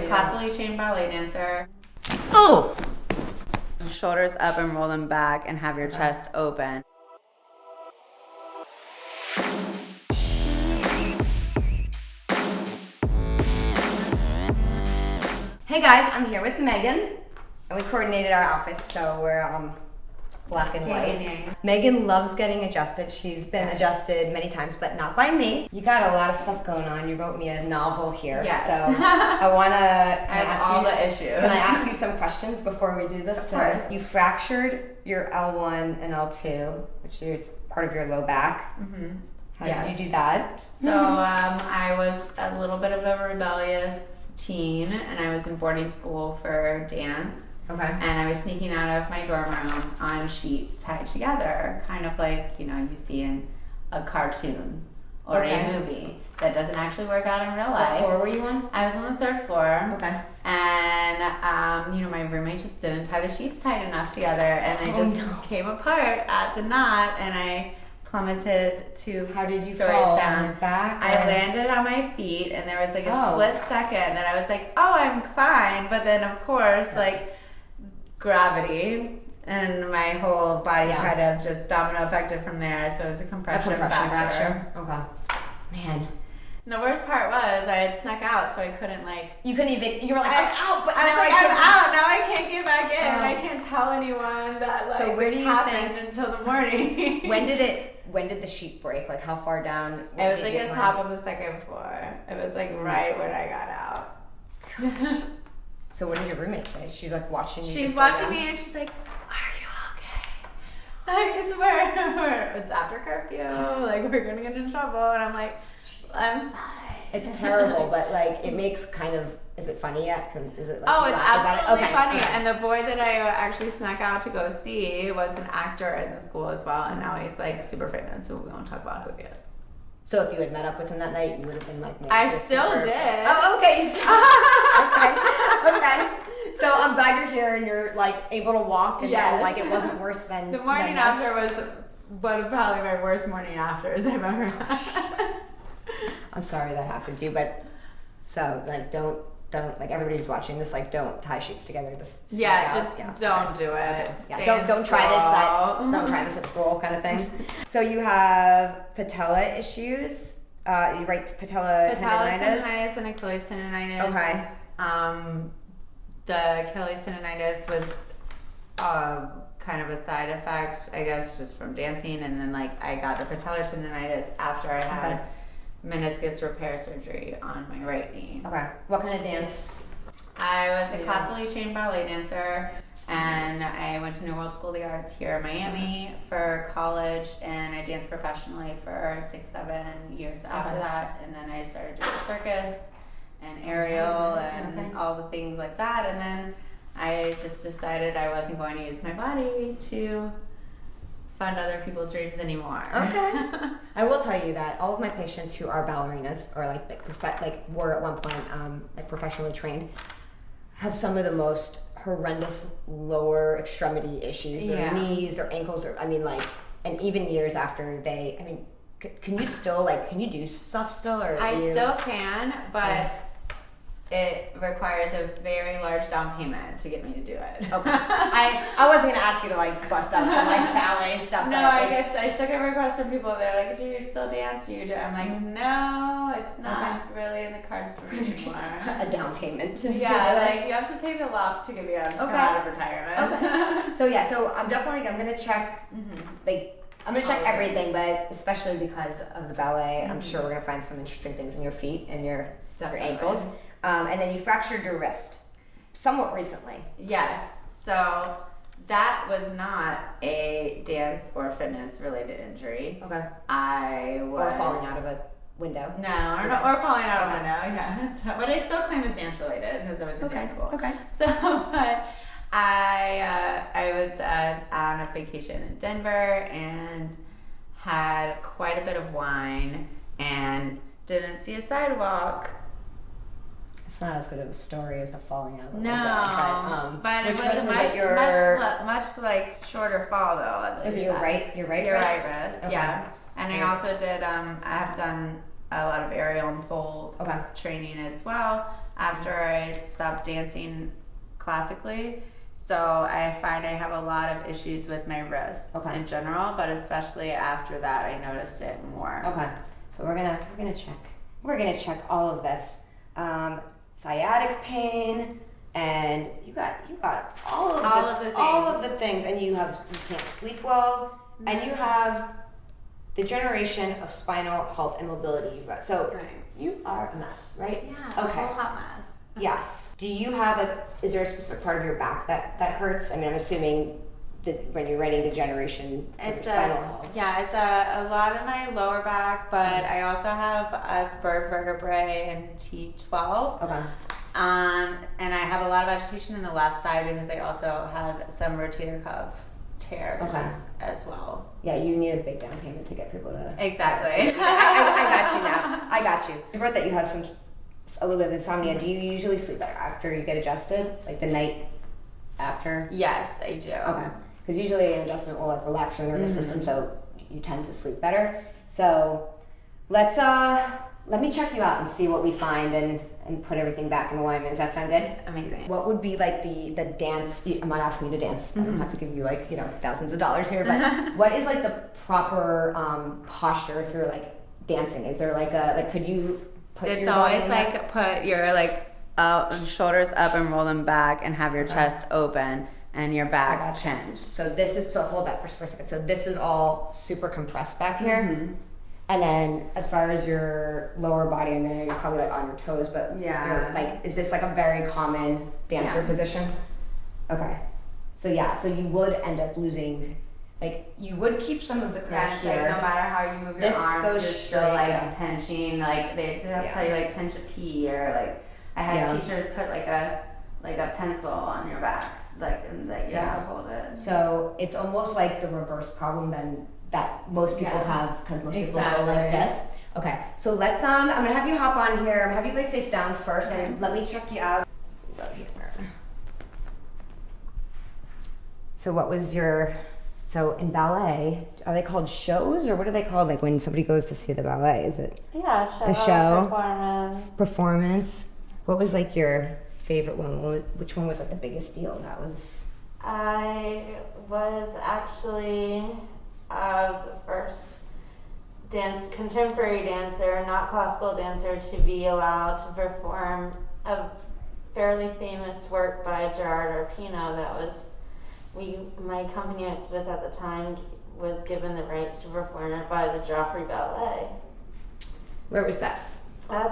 classically trained ballet dancer. Oh! Shoulders up and roll them back and have your chest open. Hey guys, I'm here with Megan, and we coordinated our outfits, so we're black and white. Megan loves getting adjusted. She's been adjusted many times, but not by me. You got a lot of stuff going on. You wrote me a novel here, so I want to. Can I ask you some questions before we do this? Of course. You fractured your L1 and L2, which is part of your low back. Mm-hmm. How did you do that? So I was a little bit of a rebellious teen, and I was in boarding school for dance. Okay. And I was sneaking out of my dorm room on sheets tied together, kind of like, you see in a cartoon or a movie that doesn't actually work out in real life. What floor were you on? I was on the 3rd floor. Okay. And, my roommate just didn't tie the sheets tight enough together, and they just came apart at the knot, and I plummeted 2 How did you stories fall? down. On your back? I landed on my feet, and there was like a split second that I was like, oh, I'm fine. But then, of course, gravity and my whole body kind of just domino affected from there. So it was a compression fracture. Okay. Man. And the worst part was I had snuck out, so I couldn't You couldn't even. You were like, I'm out, but I was now like, I can't. I'm out. Now I can't get back in, and I can't tell anyone that So where do you happened think until the morning. When did the sheet break? Like how far down? It was like at the top of the 2nd floor. It was like right when I got out. Gosh. So what did your roommate say? She's like watching you. She's watching me, and she's like, "Are you okay?" It's after curfew. We're gonna get in trouble, and I'm like, "I'm fine." It's terrible, but it makes kind of. Is it funny yet? Is it? Oh, it's absolutely funny. Okay. And the boy that I actually snuck out to go see was an actor in the school as well, and now he's super famous. So we won't talk about who he is. So if you had met up with him that night, you would have been maybe I still did. Oh, okay. Okay. So I'm glad you're here and you're able to walk and it wasn't worse than the morning after was one of probably my worst morning afters I've ever had. I'm sorry that happened to you, but so don't everybody's watching this, don't tie sheets together. Just don't do it. Okay. Yeah, don't try this. Don't try this at school, kind of thing. So you have patella issues. You write patella tendonitis and Achilles tendonitis. Okay. The Achilles tendonitis was kind of a side effect, I guess, just from dancing, and then I got the patellar tendonitis after I had meniscus repair surgery on my right knee. Okay. What kind of dance? I was a classically trained ballet dancer, and I went to New World School of the Arts here in Miami for college, and I danced professionally for 6-7 years after that, and then I started doing circus and aerial and all the things like that, and then I just decided I wasn't going to use my body to fund other people's dreams anymore. Okay. I will tell you that all of my patients who are ballerinas or were at one point professionally trained have some of the most horrendous lower extremity issues. Their knees, their ankles, and even years after can you still can you do stuff still or? I still can, but it requires a very large down payment to get me to do it. Okay. I wasn't gonna ask you to bust out some ballet stuff. No, I guess I still get requests from people. They're like, "Do you still dance? Do you do?" I'm like, "No, it's not really in the cards for me anymore." A down payment. You have to pay the loft to get me out of retirement. Okay. So I'm gonna check. I'm gonna check everything, but especially because of the ballet, I'm sure we're gonna find some interesting things in your feet and your ankles. And then you fractured your wrist somewhat recently. Yes. So that was not a dance or fitness related injury. Okay. Or falling out of a window. No, or falling out of a window. Yeah. So, but I still claim it's dance related because I was in dance school. Okay. So, but I was on a vacation in Denver and had quite a bit of wine and didn't see a sidewalk. It's not as good of a story as the falling out of the window, but it was a much shorter fall though. Is it your right wrist? Right wrist, yeah. And I also did. I have done a lot of aerial and pole training as well. after I stopped dancing classically. So I find I have a lot of issues with my wrists in general, but especially after that, I noticed it more. Okay. So we're gonna check all of this. Sciatic pain, and you got all of the things, and you can't sleep well, and you have degeneration of spinal health and mobility. You are a mess, right? Yeah. Okay. A whole hot mess. Yes. Do you have is there a specific part of your back that hurts? I mean, I'm assuming that when you're writing degeneration of your spinal health. Yeah, it's a lot of my lower back, but I also have a spurred vertebrae in T12. Okay. And I have a lot of agitation in the left side because I also have some rotator cuff tears as well. Yeah, you need a big down payment to get people to... Exactly. I got you now. I got you. I heard that you have a little bit of insomnia. Do you usually sleep better after you get adjusted? Like the night after? Yes, I do. Okay. Because usually an adjustment will relax your nervous system, so you tend to sleep better. So let me check you out and see what we find and put everything back in alignment. Does that sound good? Amazing. What would be like the dance? I'm not asking you to dance. I don't have to give you thousands of dollars here, but what is like the proper posture if you're like dancing? Is there could you put it's your always body like put your shoulders up and roll them back and have your chest open and your back hinged. So hold that for a second. So this is all super compressed back here. And then as far as your lower body, I mean, you're probably like on your toes, but you're is this like a very common dancer position? Okay. So so you would end up losing, you would keep some of the curve here. Like no matter how you move your arms, you're still pinching, they tell you pinch a P, or I had teachers put like a pencil on your back, and that you have to hold it. So it's almost like the reverse problem then that most people have, because most people go like this. Okay, so let's I'm gonna have you hop on here. I'm gonna have you lay face down first, and let me check you out. So what was so in ballet, are they called shows, or what are they called? Like when somebody goes to see the ballet, is it a show? Performance. What was your favorite one? Which one was the biggest deal? That was... I was actually the first contemporary dancer, not classical dancer, to be allowed to perform a fairly famous work by Gerard Arpino. That was my company I was with at the time was given the rights to perform it by the Joffrey Ballet. Where was this?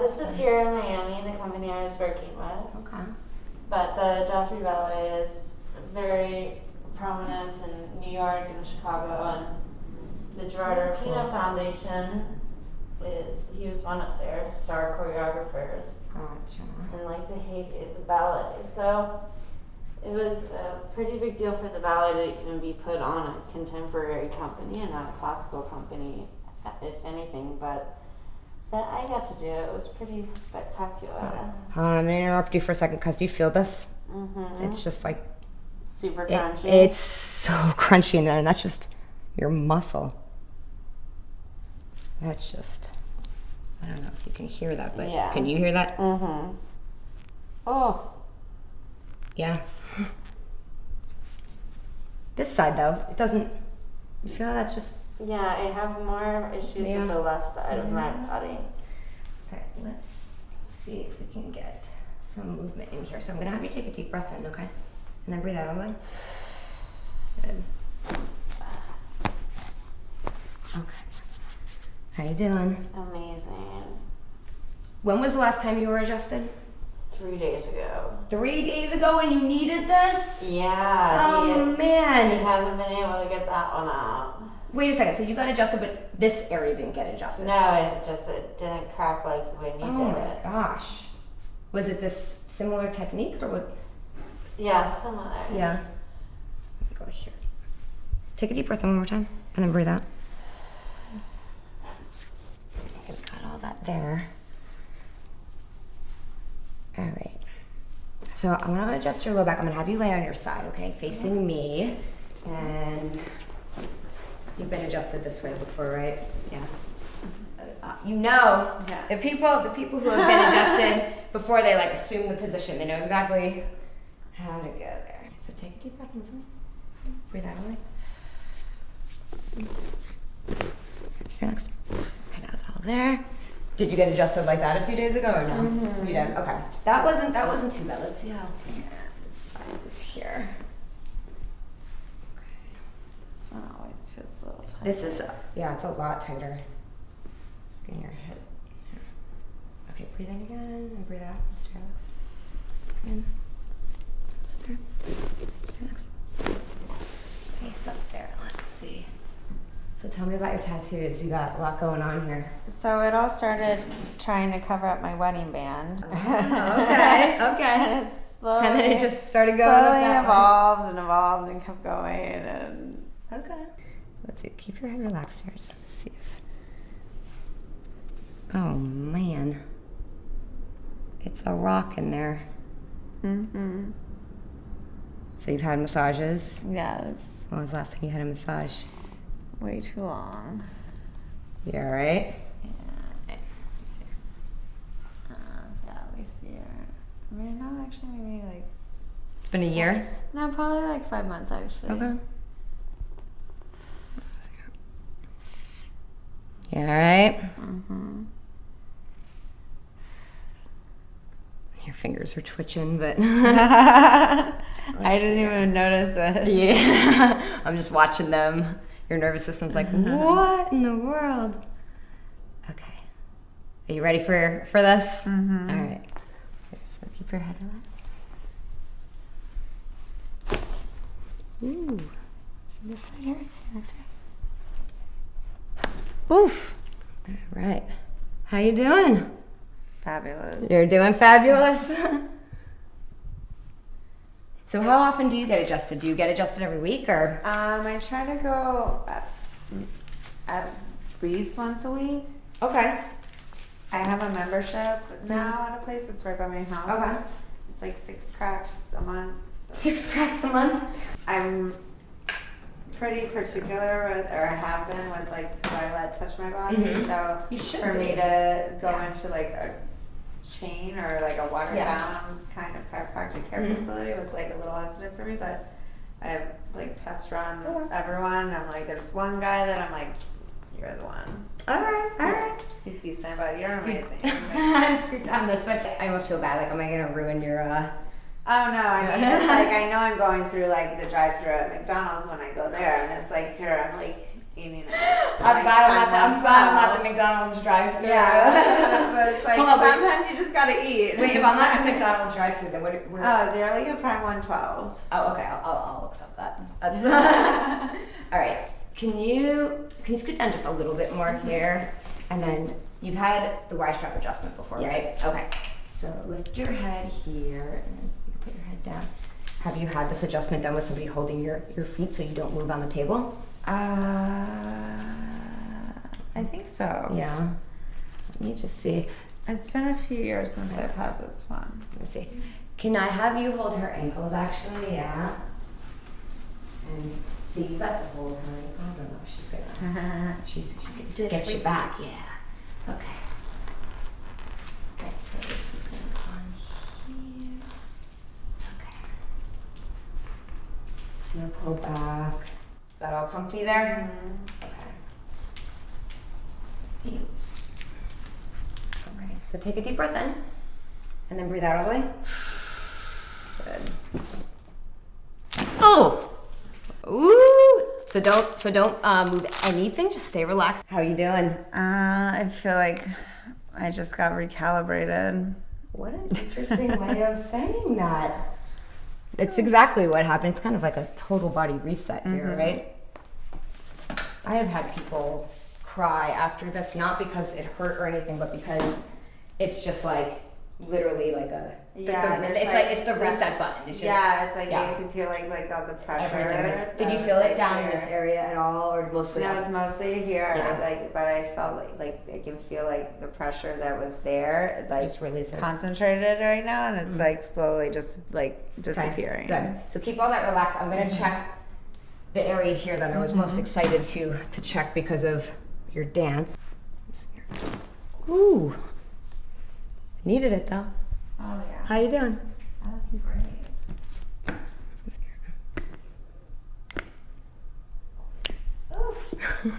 This was here in Miami, the company I was working with. Okay. But the Joffrey Ballet is very prominent in New York and Chicago, and the Gerard Arpino Foundation he was one of their star choreographers. Gotcha. In the heydays of ballet. So it was a pretty big deal for the ballet to even be put on a contemporary company and not a classical company, if anything, but that I got to do it was pretty spectacular. I'm gonna interrupt you for a second because do you feel this? It's just super crunchy. It's so crunchy in there, and that's just your muscle. That's just, I don't know if you can hear that, but can you hear that? Oh. Yeah. This side though, it doesn't, you feel that's just... Yeah, I have more issues with the left side of my body. Okay, let's see if we can get some movement in here. So I'm gonna have you take a deep breath in, okay? And then breathe out all the way. Good. Okay. How you doing? Amazing. When was the last time you were adjusted? 3 days ago. 3 days ago, and you needed this? Yeah. Oh man. He hasn't been able to get that one out. Wait a second, so you got adjusted, but this area didn't get adjusted? No, it didn't crack like when you did it. Oh my gosh. Was it this similar technique, or what? Yeah, similar. Yeah. Let me go here. Take a deep breath in one more time, and then breathe out. Okay, we got all that there. All right. So I'm gonna adjust your low back. I'm gonna have you lay on your side, okay, facing me, and you've been adjusted this way before, right? Yeah. The people who have been adjusted before they like assume the position, they know exactly how to go there. So take a deep breath in. Breathe out away. Relax. Okay, that was all there. Did you get adjusted like that a few days ago or no? You did. Okay. That wasn't too bad. Let's see how this side is here. This one always feels a little tight. This is it's a lot tighter. In your hip. Okay, breathe in again and breathe out. Just relax. In. Just there. Relax. Face up there. Let's see. So tell me about your tattoos. You got a lot going on here. So it all started trying to cover up my wedding band. Okay. And it slowly, And then it just started going up slowly that way. evolved and kept going. And Okay. Let's see. Keep your head relaxed here. Just let's see. Oh man. It's a rock in there. So you've had massages? yes, When was the last time you had a massage? way too long. You alright? Yeah. At least a year. I mean, no, actually, maybe like. It's been a year? No, probably like 5 months actually. Okay. You alright? Your fingers are twitching, but I didn't even notice it. yeah, I'm just watching them. Your nervous system's like, what in the world? Okay. Are you ready for this? All right. So keep your head relaxed. Ooh. See this side here? See next side? Oof. All right. How you doing? Fabulous. You're doing fabulous. So how often do you get adjusted? Do you get adjusted every week or? I try to go at least once a week. Okay. I have a membership now at a place that's right by my house. Okay. It's like 6 cracks a month. 6 cracks a month? I'm pretty particular with, or have been with like who I let touch my body. So You should for be. me to go Yeah. into like a chain or like a watered down kind of chiropractic care facility was like a little hesitant for me, but I've like test run everyone. I'm like, there's one guy that I'm like, you're the one. All right. He's decent, but you're amazing. Scoot down this way. I almost feel bad. Like, am I gonna ruin your? Oh no, I mean, it's like I know I'm going through like the drive-through at McDonald's when I go there, and it's like here I'm like eating. I'm glad I'm not the McDonald's drive-through. Yeah, but it's like Hold on, wait. sometimes you just gotta eat. Wait, if I'm not the McDonald's drive-through, then what? Oh, they're like a Prime 112. Oh, okay. I'll accept that. That's all right. Can you scoot down just a little bit more here, and then you've had the Y strap adjustment before, right? Okay. So lift your head here, and then you can put your head down. Have you had this adjustment done with somebody holding your feet so you don't move on the table? I think so. Yeah. Let me just see. It's been a few years since I've had this one. Let me see. Can I have you hold her ankles, actually? Yeah. And see, you got to hold her ankles. And she's gonna. She can get you back. Yeah. Okay. Okay. So this is gonna go on here. Okay. I'm gonna pull back. Is that all comfy there? Okay. Oops. Okay. So take a deep breath in, and then breathe out all the way. Good. Oh. Ooh. So don't move anything. Just stay relaxed. How are you doing? I feel like I just got recalibrated. What an interesting way of saying that. It's exactly what happened. It's kind of like a total body reset here, right? I have had people cry after this, not because it hurt or anything, but because it's just like literally like a it's the reset button. It's just you can feel like all the pressure. everything is. Did you that feel was, it like, down in here. this area at all, or mostly? No, it's mostly here. Yeah. But I felt like I can feel like the pressure that was there, like just releases. concentrated right now, and it's like slowly just like disappearing. Okay, good. So keep all that relaxed. I'm gonna check the area here that I was most excited to check because of your dance. Ooh, needed it though. Oh yeah. How you doing? That was great.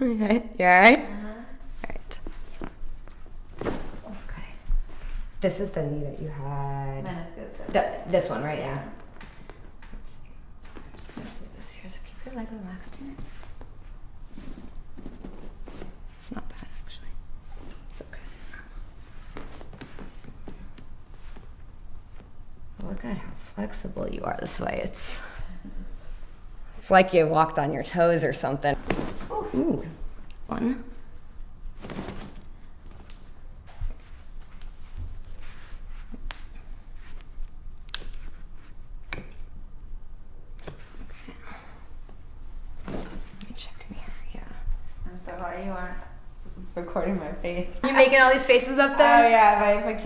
You alright? Alright. Okay. This is the knee that you had. Meniscus. This one, right? Yeah. Oops. I'm just gonna see this here, so keep your leg relaxed here. It's not bad, actually. It's okay. Let's see. Look at how flexible you are this way. It's like you walked on your toes or something. Ooh, one. Let me check in here, yeah. I'm so glad you aren't recording my face. You making all these faces up there? Oh yeah, but I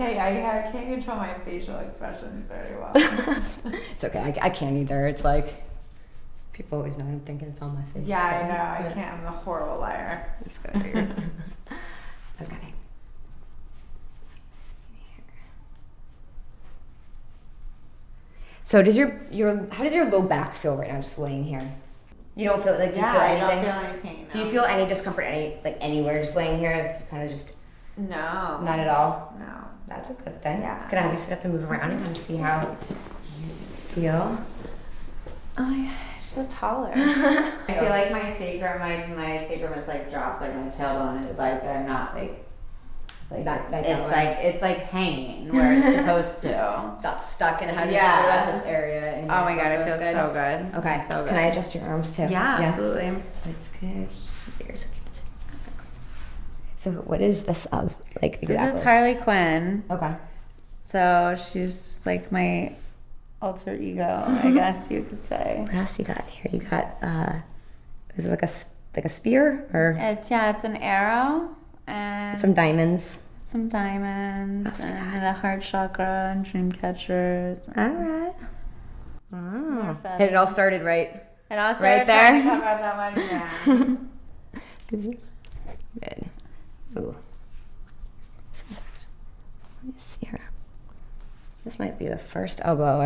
can't control my facial expressions very well. It's okay, I can't either. It's like, people always know I'm thinking it's on my face. Yeah, I know. I can't. I'm a horrible liar. It's good. Okay. So let's see here. So does how does your low back feel right now, just laying here? You don't feel like, do you feel anything? I don't feel any pain. Do you feel any discomfort anywhere just laying here? You kind of just No. not at all? No. That's a good thing. Yeah. Can I have you sit up and move around and kind of see how you feel? Oh my gosh, I feel taller. I feel like my sacrum is like dropped, like my tailbone is like I'm not like it's like hanging where it's supposed to. It's not stuck and how does Yeah. it around this area? And Oh my god, it feels feels so good. Okay, So good. Can I adjust your arms too? Yeah, Yes. absolutely. That's good. Here's next. So what is this of? Like exactly? This is Harley Quinn. Okay. So she's just like my alter ego, I guess you could say. What else you got here? You got is it like a spear or It's an arrow and some diamonds? some diamonds That's and the heart chakra and dream catchers. All right. Oh. More feathers. And it all started right. It all Right started there. trying to cover up that one man. Good. Ooh. This is actually, let me see here. This might be the first elbow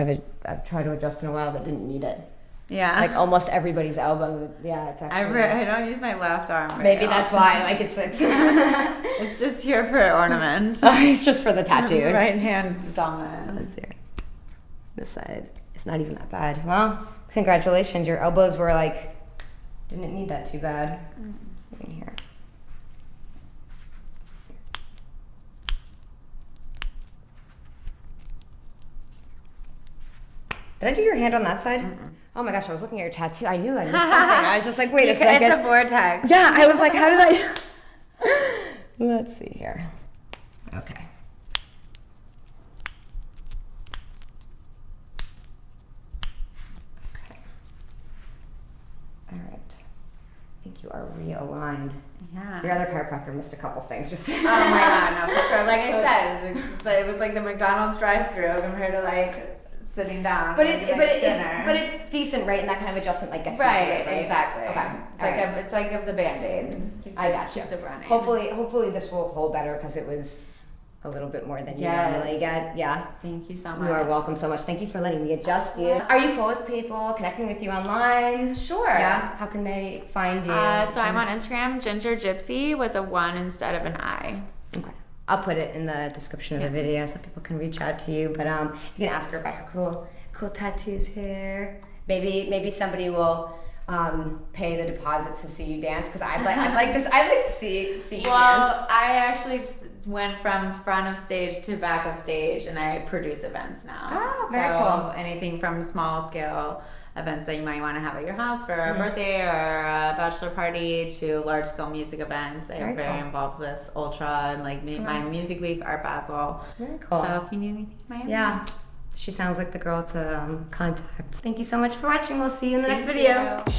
I've tried to adjust in a while that didn't need it. Yeah. Like almost everybody's elbow. Yeah, it's actually. I don't use my left arm. very Maybe that's often. why. Like it's. It's just here for ornament. Oh, it's just for the tattoo. Right hand dominant. Let's see. This side. It's not even that bad. Well, congratulations. Your elbows were like didn't need that too bad. Let's see in here. Did I do your hand on that side? Mm-mm. Oh my gosh, I was looking at your tattoo. I knew I missed something. I was just like, wait a second. It's a vortex. Yeah, I was like, how did I? Let's see here. Okay. Okay. All right. I think you are realigned. Yeah. Your other chiropractor missed a couple things. Just. Oh my god, no, for sure. Like I said, it was like the McDonald's drive-through compared to like sitting down. But dinner. it's decent, right? And that kind of adjustment like gets right, you through it, right? exactly. Okay. It's like of the Band-Aid. I got you. Keeps it running. Hopefully this will hold better because it was a little bit more than you normally get. Yeah. Thank you so much. You are welcome so much. Thank you for letting me adjust you. Are you cool with people connecting with you online? Sure. Yeah. How can they find you? So I'm on Instagram, Ginger Gypsy with a 1 instead of an I. Okay. I'll put it in the description of the video so people can reach out to you. But you can ask her about her cool tattoos here. Maybe somebody will pay the deposit to see you dance because I'd like to see you dance. Well, I actually just went from front of stage to back of stage, and I produce events now. Oh, very so cool. Anything from small scale events that you might want to have at your house for a birthday or a bachelor party to large scale music events. I'm very involved with Ultra and like my Music Week, Art Basel. Very cool. So if you need anything, Miami. Yeah. She sounds like the girl to contact. Thank you so much for watching. We'll see you in the next video. You.